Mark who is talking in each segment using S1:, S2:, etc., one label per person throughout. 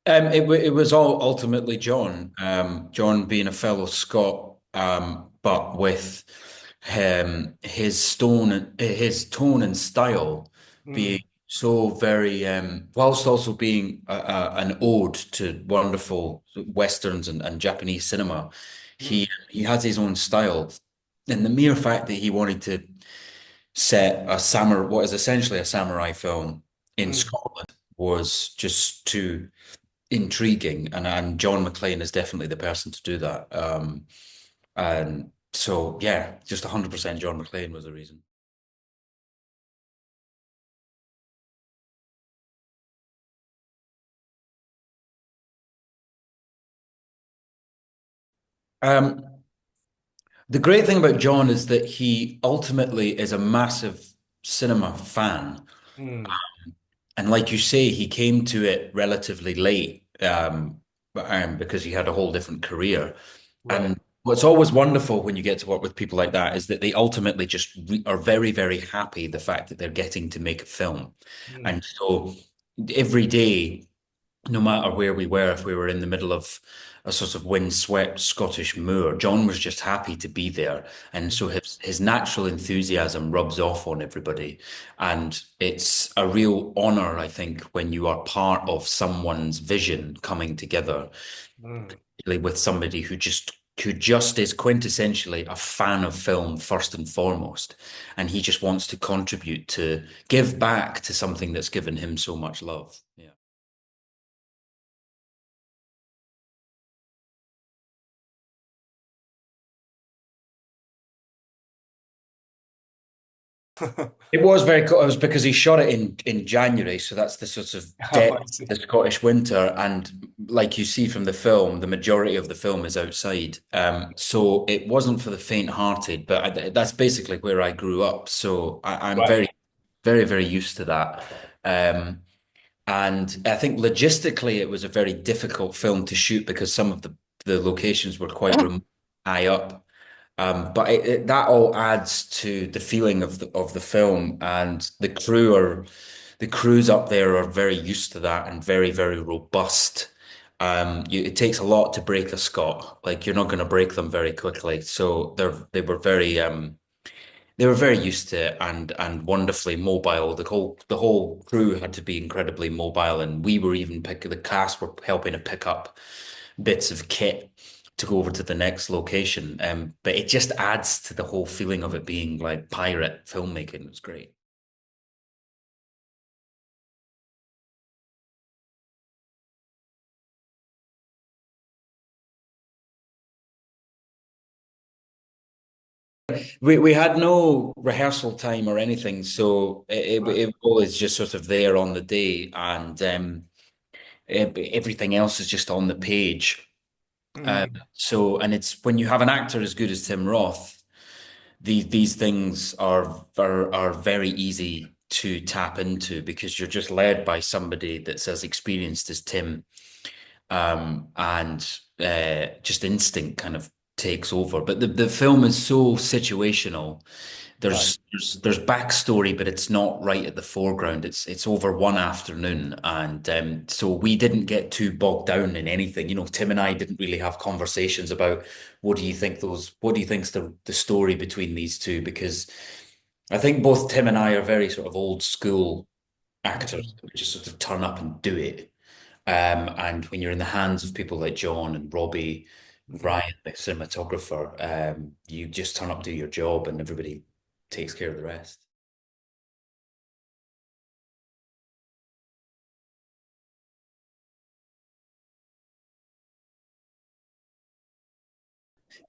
S1: It was all ultimately John. John being a fellow Scot, but with his tone and style being
S2: Mm,
S1: so very, whilst also being an ode to wonderful westerns and Japanese cinema.
S2: mm,
S1: He has his own style, and the mere fact that he wanted to set what is essentially a samurai film in
S2: mm.
S1: Scotland was just too intriguing, and John McClane is definitely the person to do that. And so yeah, just 100% John McClane was the reason. Um, the great thing about John is that he ultimately is a massive cinema fan,
S2: Mm.
S1: and like you say, he came to it relatively late, because he had a whole different career.
S2: Right.
S1: And what's always wonderful when you get to work with people like that is that they ultimately just are very, very happy the fact that they're getting to make a film.
S2: Mm,
S1: And so every day, no matter where we were, if we were in the middle of a sort of windswept Scottish moor, John was just happy to be there. And so
S2: mm,
S1: his natural enthusiasm rubs off on everybody. And it's a real honor, I think, when you are part of someone's vision coming together,
S2: mm.
S1: particularly with somebody who just is quintessentially a fan of film first and foremost. And he just wants to contribute to give back to something that's given him so much love. Yeah. It was very cool. It was because he shot it in January, so that's the sort of
S2: Oh,
S1: depth
S2: I see.
S1: of the Scottish winter. And like you see from the film, the majority of the film is outside. So it wasn't for the faint-hearted, but that's basically where I grew up. So I'm
S2: Right.
S1: very, very, very used to that. Um, and I think logistically, it was a very difficult film to shoot because some of the locations were quite remote, high up. But that all adds to the feeling of the film, and the crews up there are very used to that and very, very robust. It takes a lot to break a Scot. Like you're not going to break them very quickly. So they were very used to it and wonderfully mobile. The whole crew had to be incredibly mobile, and we were even the cast were helping to pick up bits of kit to go over to the next location. But it just adds to the whole feeling of it being like pirate filmmaking. It was great. We had no rehearsal time or anything, so
S2: Right.
S1: it was just sort of there on the day, and everything else is just on the page.
S2: Mm,
S1: And it's when you have an actor as good as Tim Roth, these things are very easy to tap into because you're just led by somebody that's as experienced as Tim, and just instinct kind of takes over. But the film is so situational.
S2: right.
S1: There's backstory, but it's not right at the foreground. It's over one afternoon, and so we didn't get too bogged down in anything. You know, Tim and I didn't really have conversations about what do you think's the story between these two, because I think both Tim and I are very sort of old school actors
S2: Mm,
S1: who just sort of turn up and do it. And when you're in the hands of people like John and Robbie,
S2: mm.
S1: Ryan, the cinematographer, you just turn up, do your job, and everybody takes care of the rest.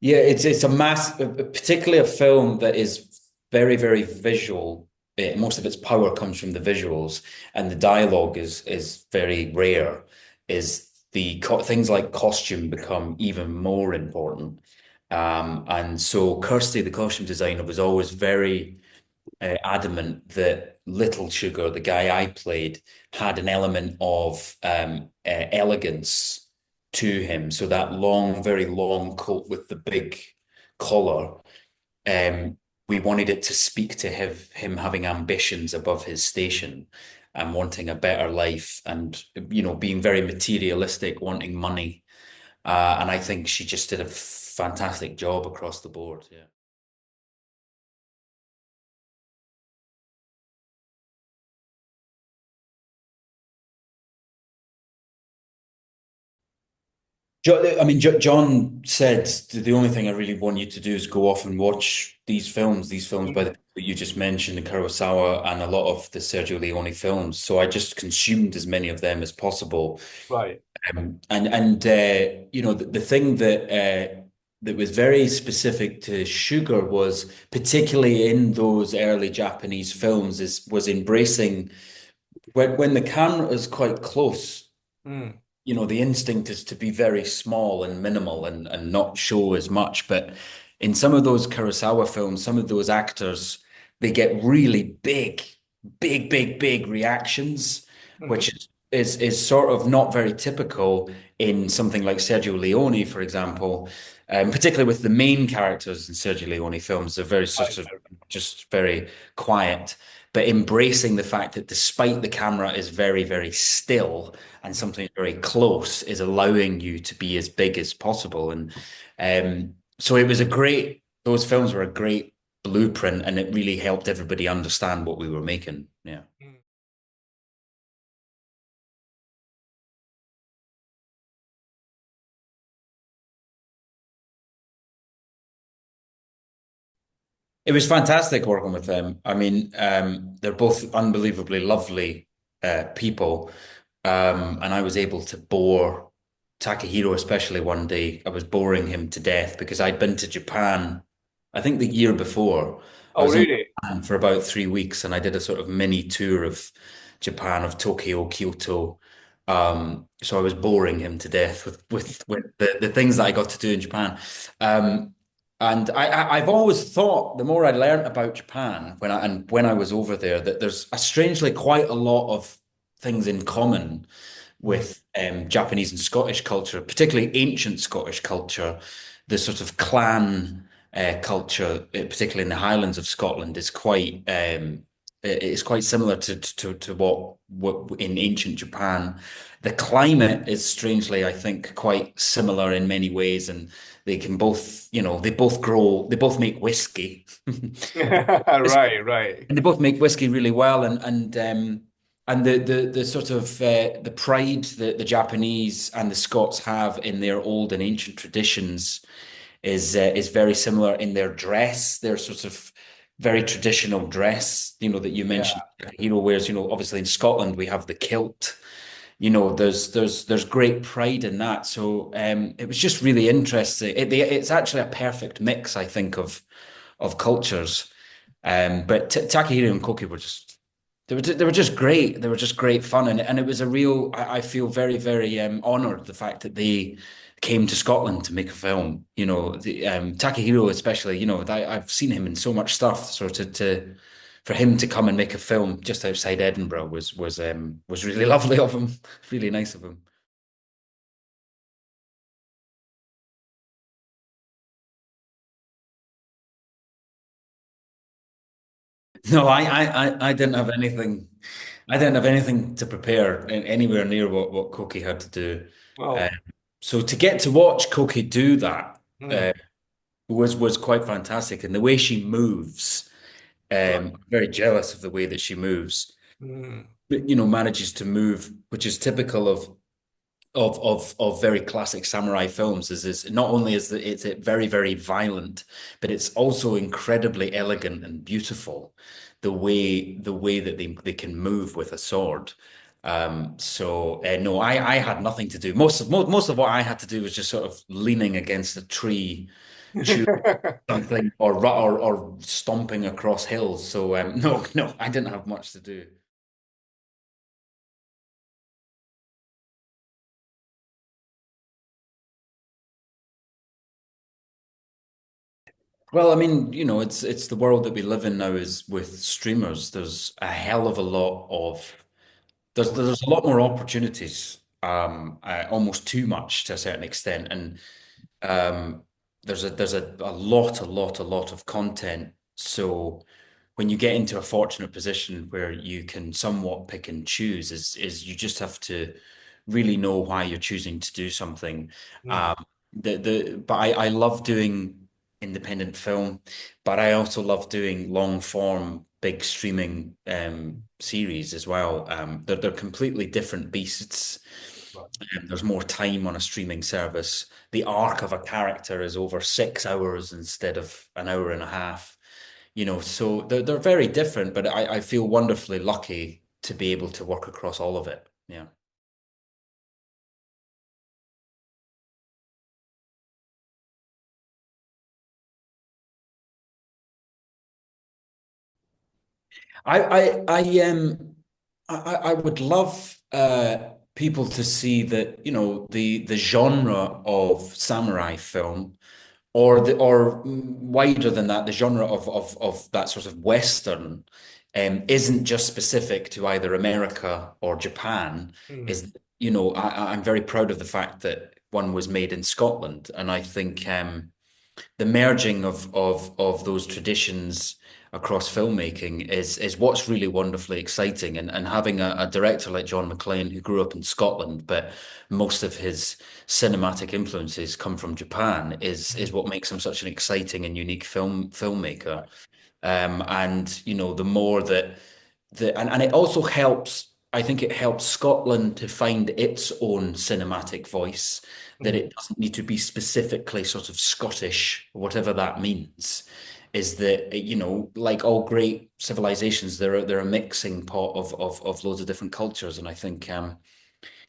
S1: Yeah, it's a particularly a film that is very, very visual. Most of its power comes from the visuals, and the dialogue is very rare. Is things like costume become even more important. And so Kirsty, the costume designer, was always very adamant that Little Sugar, the guy I played, had an element of elegance to him. So that long, very long coat with the big collar, um, we wanted it to speak to him having ambitions above his station. and wanting a better life and, being very materialistic, wanting money. And I think she just did a fantastic job across the board. Yeah. I mean, John said the only thing I really want you to do is go off and watch these films by the
S2: Mm.
S1: people that you just mentioned, the Kurosawa and a lot of the Sergio Leone films. So I just consumed as many of them as possible.
S2: Right.
S1: The thing that was very specific to Sugar was particularly in those early Japanese films was embracing when the camera is quite close.
S2: Mm.
S1: The instinct is to be very small and minimal and not show as much. But in some of those Kurosawa films, some of those actors, they get really big reactions,
S2: Mhm.
S1: which is sort of not very typical in something like Sergio Leone, for example. Particularly with the main characters in Sergio Leone films, they're very sort
S2: Right.
S1: of just very quiet, but embracing the fact that despite the camera is very still and
S2: Mm.
S1: something very close is allowing you to be as big as possible. And so it was those films were a great blueprint and it really helped everybody understand what we were making. Yeah.
S2: Mm.
S1: It was fantastic working with them. I mean, they're both unbelievably lovely people. And I was able to bore Takahiro, especially one day. I was boring him to death because I'd been to Japan, I think the year before. I
S2: Oh,
S1: was in
S2: really?
S1: Japan for about 3 weeks and I did a sort of mini tour of Japan, of Tokyo, Kyoto. So I was boring him to death with the things that I got to do in Japan. Um, and I've always thought the more I learned about Japan when I was over there that there's strangely quite a lot of things in common
S2: Mm.
S1: with Japanese and Scottish culture, particularly ancient Scottish culture. The sort of clan culture, particularly in the Highlands of Scotland, is quite similar to what in ancient Japan. The climate is strangely, I think, quite similar in many ways, and they can both, they both make whiskey.
S2: Right, right.
S1: And they both make whiskey really well, and the sort of the pride that the Japanese and the Scots have in their old and ancient traditions is very similar in their dress, their sort of very traditional dress. That you mentioned.
S2: Yeah.
S1: Hero wears. Obviously in Scotland we have the kilt. There's great pride in that. So it was just really interesting. It's actually a perfect mix, I think, of cultures. But Takahiro and Koki were just they were just great. They were just great fun, and it was a real. I feel very honored the fact that they came to Scotland to make a film. Takahiro especially. I've seen him in so much stuff. So to for him to come and make a film just outside Edinburgh was really lovely of him. Really nice of him. No, I didn't have anything. I didn't have anything to prepare anywhere near what Koki had to do. Uh,
S2: Well,
S1: so to get to watch Koki do that
S2: mm.
S1: uh, was quite fantastic, and the way she moves,
S2: Right.
S1: very jealous of the way that she moves.
S2: Mm.
S1: But, manages to move, which is typical of very classic samurai films. Is not only it's very violent, but it's also incredibly elegant and beautiful. The way that they can move with a sword. So no, I had nothing to do. Most of what I had to do was just sort of leaning against a tree, chewing something, or stomping across hills. So no, I didn't have much to do. Well, I mean, it's the world that we live in now is with streamers. There's a hell of a lot of there's a lot more opportunities, almost too much to a certain extent, and um, there's a lot of content. So when you get into a fortunate position where you can somewhat pick and choose, is you just have to really know why you're choosing to do something.
S2: Mm,
S1: Um, but I love doing independent film, but I also love doing long form, big streaming series as well. They're completely different beasts.
S2: right.
S1: There's more time on a streaming service. The arc of a character is over 6 hours instead of an hour and a half. So they're very different, but I feel wonderfully lucky to be able to work across all of it. Yeah. I would love people to see that, the genre of samurai film, or wider than that, the genre of that sort of Western, isn't just specific to either America or Japan.
S2: Mm,
S1: I'm very proud of the fact that one was made in Scotland, and I think the merging of those traditions across filmmaking is what's really wonderfully exciting, and having a director like John McClane, who grew up in Scotland, but most of his cinematic influences come from Japan, is
S2: mm,
S1: what makes him such an exciting and unique filmmaker.
S2: right.
S1: And the more that and it also helps. I think it helps Scotland to find its own cinematic voice, that
S2: Mm,
S1: it doesn't need to be specifically sort of Scottish, whatever that means. Is that, like all great civilizations, they're a mixing pot of loads of different cultures, and I think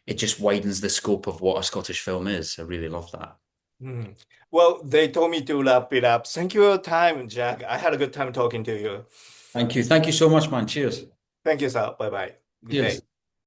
S1: it just widens the scope of what a Scottish film is. I really love that.
S2: mm. Well, they told me to wrap it up. Thank you for your time, Jack. I had a good time talking to you.
S1: Thank you so much, man. Cheers.
S2: Thank you, sir. Bye bye. Good day.
S1: Cheers.